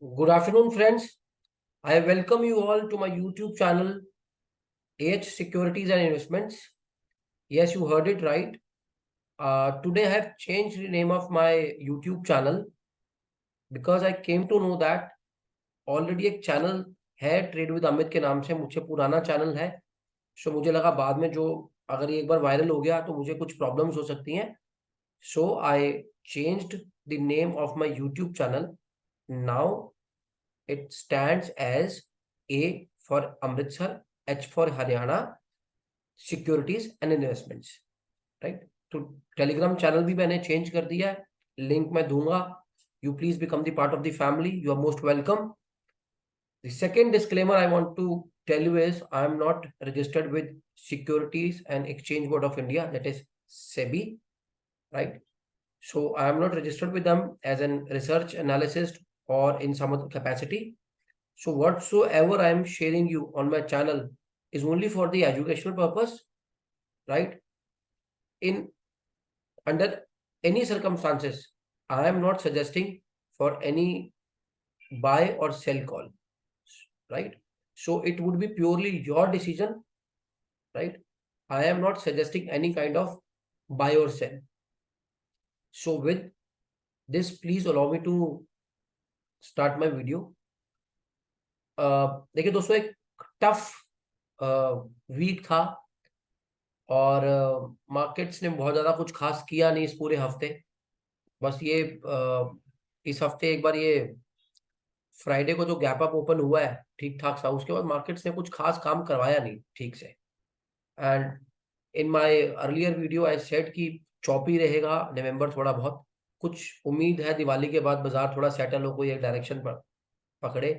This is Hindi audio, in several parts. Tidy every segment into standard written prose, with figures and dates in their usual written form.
Good afternoon, friends. I welcome you all to my YouTube channel, AH Securities and Investments. Yes, you heard it right. Today I have changed the name of my YouTube channel because I came to know that already एक चैनल है ट्रेड विद अमित के नाम से, मुझसे पुराना चैनल है। सो मुझे लगा बाद में जो अगर ये एक बार वायरल हो गया तो मुझे कुछ प्रॉब्लम्स हो सकती हैं। So I changed the name of my YouTube channel. Now it stands as A for Amritsar, H for Haryana, Securities and Investments, right? तो टेलीग्राम चैनल भी मैंने चेंज कर दिया है, लिंक मैं दूंगा। You please become the part of the family, you are most welcome. The second disclaimer I want to tell you is I am not registered with Securities and Exchange Board of India, that is SEBI, right? So I am not registered with them as an research analyst or in some other capacity. So whatsoever I am sharing you on my channel is only for the educational purpose, right? In under any circumstances, I am not suggesting for any buy or sell call, right? So it would be purely your decision, right? I am not suggesting any kind of buy or sell. So with this, please allow me to start my video. देखिए दोस्तों, एक टफ वीक था और मार्केट्स ने बहुत ज़्यादा कुछ खास किया नहीं इस पूरे हफ्ते। बस ये इस हफ्ते एक बार ये फ्राइडे को जो गैप अप ओपन हुआ है ठीक ठाक सा, उसके बाद मार्केट्स ने कुछ खास काम करवाया नहीं ठीक से। And in my earlier video I said कि चॉपी रहेगा नवंबर, थोड़ा बहुत कुछ उम्मीद है दिवाली के बाद बाजार थोड़ा सेटल हो, कोई एक डायरेक्शन पर पकड़े।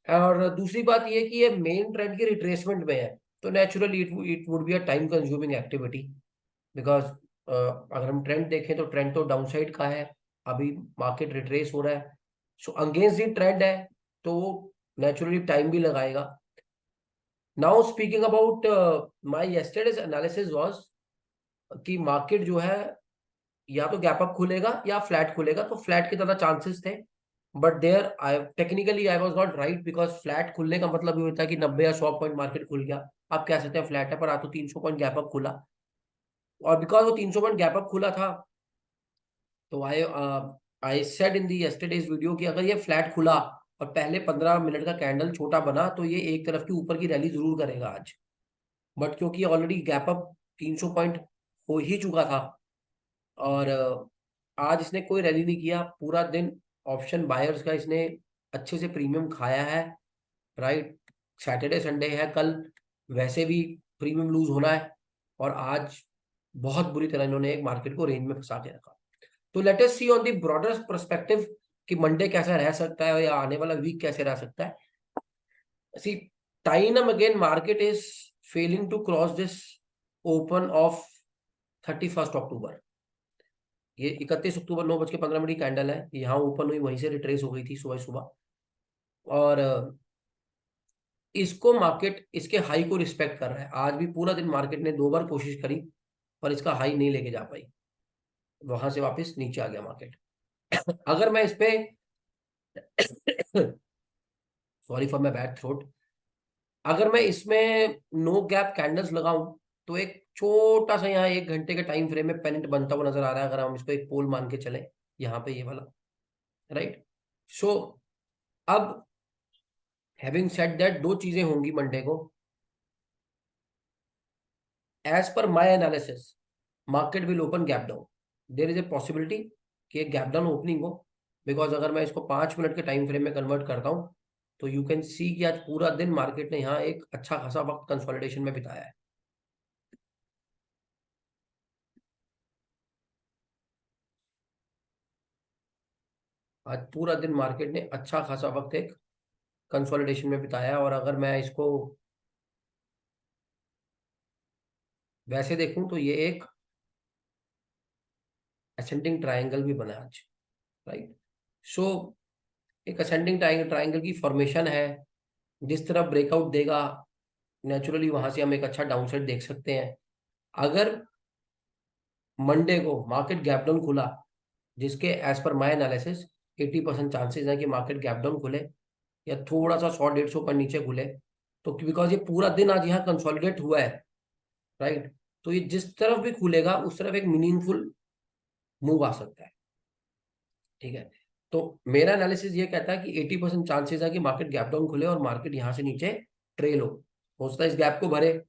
और दूसरी बात ये कि ये मेन ट्रेंड की रिट्रेसमेंट में है, तो naturally it would be a time consuming activity. Because अगर हम ट्रेंड देखें तो ट्रेंड तो डाउनसाइड का है, अभी मार्केट रिट्रेस हो रहा है। सो अगेंस्ट दी ट्रेंड है तो वो नेचुरली टाइम भी लगाएगा। Now speaking about my yesterday's analysis was कि मार्केट जो है या तो गैप अप खुलेगा या फ्लैट खुलेगा, तो फ्लैट के ज्यादा चांसेस थे। But there I technically I was not right, because flat खुलने का मतलब ये होता है कि 90 या 100 पॉइंट मार्केट खुल गया। आप कह सकते हैं फ्लैट है, पर आज तो 300 पॉइंट गैप अप खुला। और बिकॉज वो 300 पॉइंट गैप अप खुला था तो I said in the yesterday's video कि अगर ये फ्लैट खुला और पहले 15 मिनट का कैंडल छोटा बना तो ये एक तरफ की ऊपर की रैली जरूर करेगा आज। बट क्योंकि ऑलरेडी गैप अप 300 पॉइंट हो ही चुका था और आज इसने कोई रैली नहीं किया पूरा दिन। ऑप्शन बायर्स का इसने अच्छे से प्रीमियम खाया है, राइट? सैटरडे संडे है, कल वैसे भी प्रीमियम लूज होना है और आज बहुत बुरी तरह इन्होंने एक मार्केट को रेंज में फंसा के रखा। तो let us see on the broader perspective कि मंडे कैसा रह सकता है या आने वाला वीक कैसे रह सकता है। See time again market is failing to cross this open of 31 October. ये 31 अक्टूबर 9:15 की कैंडल है, यहाँ ओपन हुई, वहीं से रिट्रेस हो गई थी सुबह सुबह। और इसको मार्केट इसके हाई को रिस्पेक्ट कर रहा है। आज भी पूरा दिन मार्केट ने 2 बार कोशिश करी पर इसका हाई नहीं लेके जा पाई, वहां से वापस नीचे आ गया मार्केट। अगर मैं इस पे sorry for my bad throat, अगर मैं इसमें नो गैप कैंडल्स लगाऊं तो एक छोटा सा यहाँ 1 घंटे के टाइम फ्रेम में पेनिट बनता हुआ नजर आ रहा है, अगर हम इसको एक पोल मान के चले यहाँ पे ये वाला, राइट? सो अब हैविंग सेड दैट, दो चीजें होंगी मंडे को। As per my analysis market will open gap down. There is a possibility कि एक गैप डाउन ओपनिंग हो, बिकॉज अगर मैं इसको 5 मिनट के टाइम फ्रेम में कन्वर्ट करता हूं तो यू कैन सी कि आज पूरा दिन मार्केट ने यहाँ एक अच्छा खासा वक्त कंसोलिडेशन में बिताया है। आज पूरा दिन मार्केट ने अच्छा खासा वक्त एक कंसोलिडेशन में बिताया है। और अगर मैं इसको वैसे देखूं तो ये एक असेंडिंग ट्रायंगल भी बना आज, राइट? सो एक असेंडिंग ट्रायंगल की फॉर्मेशन है, जिस तरह ब्रेकआउट देगा नेचुरली वहां से हम एक अच्छा डाउनसाइड देख सकते हैं। अगर मंडे को मार्केट गैप डाउन खुला, जिसके as per my analysis 80% chances है कि मार्केट गैप डाउन खुले या थोड़ा सा 100-150 पर नीचे खुले। तो बिकॉज ये पूरा दिन आज यहाँ कंसोलिडेट हुआ है, राइट, तो ये जिस तरफ भी खुलेगा उस तरफ एक मीनिंगफुल मूव आ सकता है। ठीक है, तो मेरा एनालिसिस ये कहता है कि 80% चांसेस है कि मार्केट गैप डाउन खुले और मार्केट यहां से नीचे ट्रेल हो सकता है इस गैप को भरे,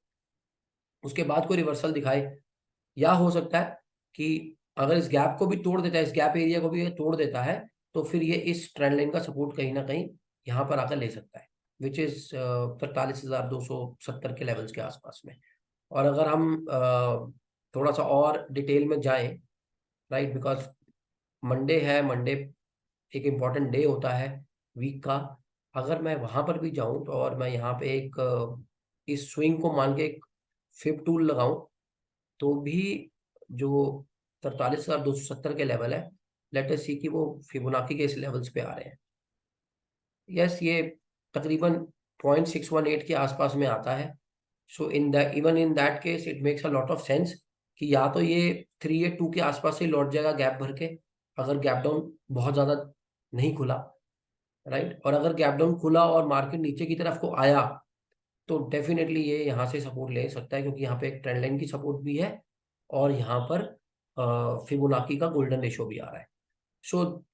उसके बाद कोई रिवर्सल दिखाए, या हो सकता है कि अगर इस गैप को भी तोड़ देता है, इस गैप एरिया को भी ये तोड़ देता है, तो फिर ये इस ट्रेंड लाइन का सपोर्ट कहीं ना कहीं यहाँ पर आकर ले सकता है, विच इज 43,270 के लेवल्स के आसपास में। और अगर हम थोड़ा सा और डिटेल में जाएं, राइट, बिकॉज मंडे है, मंडे एक इम्पॉर्टेंट डे होता है वीक का, अगर मैं वहां पर भी जाऊं तो और मैं यहाँ पे एक इस स्विंग को मान के एक फिब टूल लगाऊं, तो भी जो 43,270 के लेवल है, लेट अस सी कि वो फिबोनाची के इस लेवल्स पे आ रहे हैं। यस, ये तकरीबन 0.618 के आसपास में आता है। So in the even in that case it makes a lot of sense कि या तो ये 382 के आसपास से लौट जाएगा गैप भर के, अगर गैप डाउन बहुत ज्यादा नहीं खुला, राइट, और अगर गैप डाउन खुला और मार्केट नीचे की तरफ को आया तो डेफिनेटली ये यहाँ से सपोर्ट ले सकता है, क्योंकि यहाँ पे एक ट्रेंड लाइन की सपोर्ट भी है और यहाँ पर फिबोनाची का गोल्डन रेशो भी आ रहा है। सो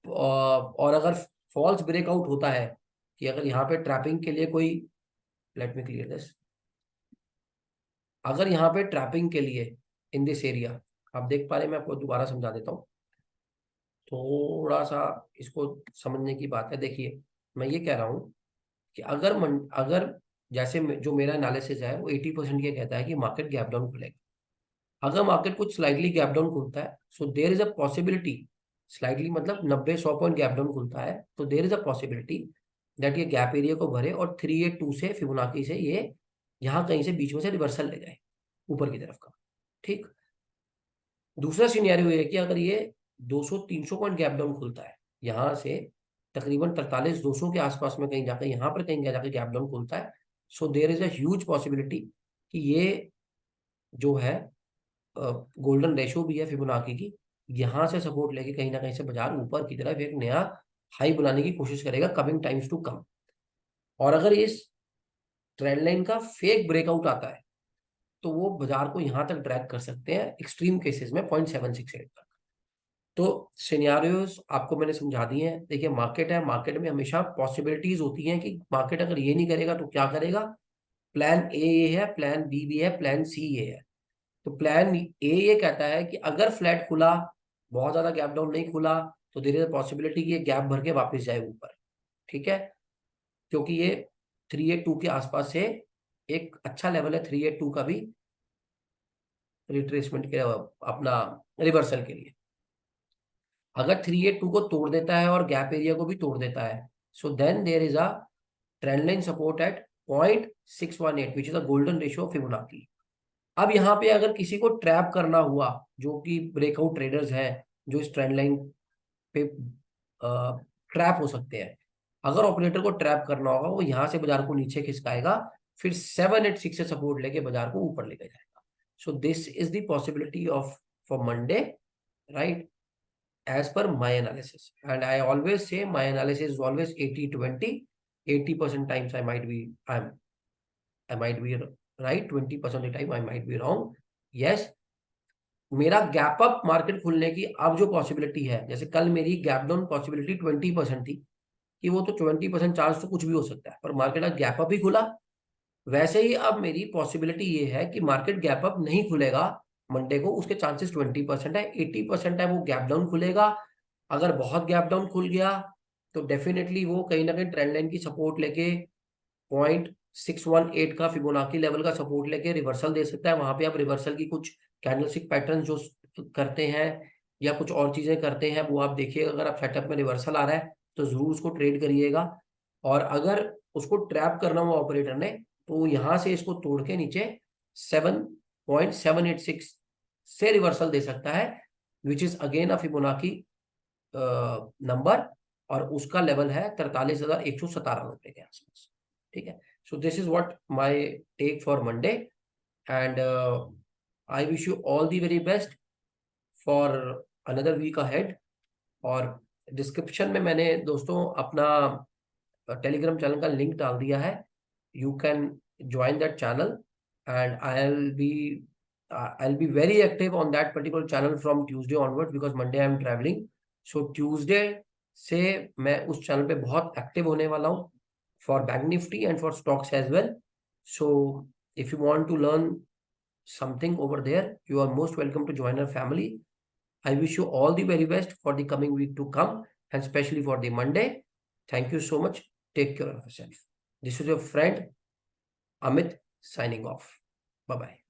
और अगर फॉल्स ब्रेकआउट होता है कि अगर यहाँ पे ट्रैपिंग के लिए कोई, लेट मी क्लियर दिस, अगर यहाँ पे ट्रैपिंग के लिए इन दिस एरिया, आप देख पा रहे हैं, मैं आपको दोबारा समझा देता हूँ, थोड़ा सा इसको समझने की बात है। देखिए, मैं ये कह रहा हूँ कि अगर जैसे जो मेरा एनालिसिस है वो 80% ये कहता है कि मार्केट गैप डाउन खुलेगा। अगर मार्केट कुछ स्लाइटली गैप डाउन खुलता है, so there is a possibility, slightly मतलब 90-100 पॉइंट गैप डाउन खुलता है, तो there is a possibility that ये गैप एरिया को भरे और 382 से फिबोनाची से ये यहाँ कहीं से बीच में से रिवर्सल ले जाए ऊपर की तरफ का। ठीक, दूसरा सिनेरियो ये है कि अगर ये 200-300 पॉइंट गैप डाउन खुलता है यहाँ से, तकरीबन 43,200 के आसपास में कहीं जाकर यहाँ पर कहीं जाकर गैप डाउन खुलता है, so there is a huge possibility कि ये जो है गोल्डन रेशो भी है फिबोनाची की, यहाँ से सपोर्ट लेके कहीं ना कहीं से बाजार ऊपर की तरफ एक नया हाई बनाने की कोशिश करेगा कमिंग टाइम्स टू कम। और अगर इस ट्रेंड लाइन का फेक ब्रेकआउट आता है तो वो बाजार को यहाँ तक ड्रैग कर सकते हैं एक्सट्रीम केसेस में 0.768 तक। तो सिनेरियोस आपको मैंने समझा दिए हैं। देखिए, मार्केट है, मार्केट में हमेशा पॉसिबिलिटीज होती हैं कि मार्केट अगर ये नहीं करेगा तो क्या करेगा। प्लान ए ये है, प्लान बी भी है, प्लान सी ये है। तो प्लान ए ये कहता है कि अगर फ्लैट खुला, बहुत ज्यादा गैप डाउन नहीं खुला, तो देयर इज पॉसिबिलिटी कि ये गैप भर के वापस जाए ऊपर। ठीक है, क्योंकि ये 382 के आसपास से एक अच्छा लेवल है 382 का भी रिट्रेसमेंट के, अपना रिवर्सल के लिए। अगर 382 को तोड़ देता है और गैप एरिया को भी तोड़ देता है, so then there is a trend line support at 0.618 which is a golden ratio of Fibonacci. अब यहाँ पे अगर किसी को ट्रैप करना हुआ, जो कि ब्रेकआउट ट्रेडर्स हैं जो इस ट्रेंड लाइन पे ट्रैप हो सकते हैं, अगर ऑपरेटर को ट्रैप करना होगा वो यहाँ से बाजार को नीचे खिसकाएगा, फिर 786 से सपोर्ट लेके बाजार को ऊपर लेके जाएगा। सो this is the possibility of for Monday, right, as per my analysis. And I always say my analysis is always 80-20. 80% times I might be right, 20% of the time I might be wrong. Yes, मेरा गैप अप मार्केट खुलने की अब जो पॉसिबिलिटी है, जैसे कल मेरी गैप डाउन पॉसिबिलिटी 20% थी कि वो तो 20% चांस तो कुछ भी हो सकता है, पर मार्केट आज गैप अप ही खुला। वैसे ही अब मेरी पॉसिबिलिटी ये है कि मार्केट गैप अप नहीं खुलेगा मंडे को, उसके चांसेस 20% है। 80% है वो गैप डाउन खुलेगा। अगर बहुत गैप डाउन खुल गया तो डेफिनेटली वो कहीं ना कहीं ट्रेंड लाइन की सपोर्ट लेके 0.618 का फिबोनाची लेवल का सपोर्ट लेके रिवर्सल दे सकता है। वहां पे आप रिवर्सल की कुछ कैंडलस्टिक पैटर्न जो करते हैं या कुछ और चीजें करते हैं वो आप देखिए। अगर आप सेटअप में रिवर्सल आ रहा है तो जरूर उसको ट्रेड करिएगा, और अगर उसको ट्रैप करना हुआ ऑपरेटर ने तो यहां से इसको तोड़ के नीचे 7.786 से रिवर्सल दे सकता है, which is again a Fibonacci number, और उसका लेवल है 43,117 के आसपास। ठीक है, so this is what my take for Monday, and I wish you all the very best for another week ahead. और डिस्क्रिप्शन में मैंने दोस्तों अपना टेलीग्राम चैनल का लिंक डाल दिया है. You can join that channel and I'll be very active on that particular channel from Tuesday onwards because Monday I'm traveling. So Tuesday से मैं उस चैनल पे बहुत एक्टिव होने वाला हूँ for Bank Nifty and for stocks as well. So if you want to learn something over there, you are most welcome to join our family. I wish you all the very best for the coming week to come and especially for the Monday. Thank you so much. Take care of yourself. This is your friend Amit signing off. Bye bye.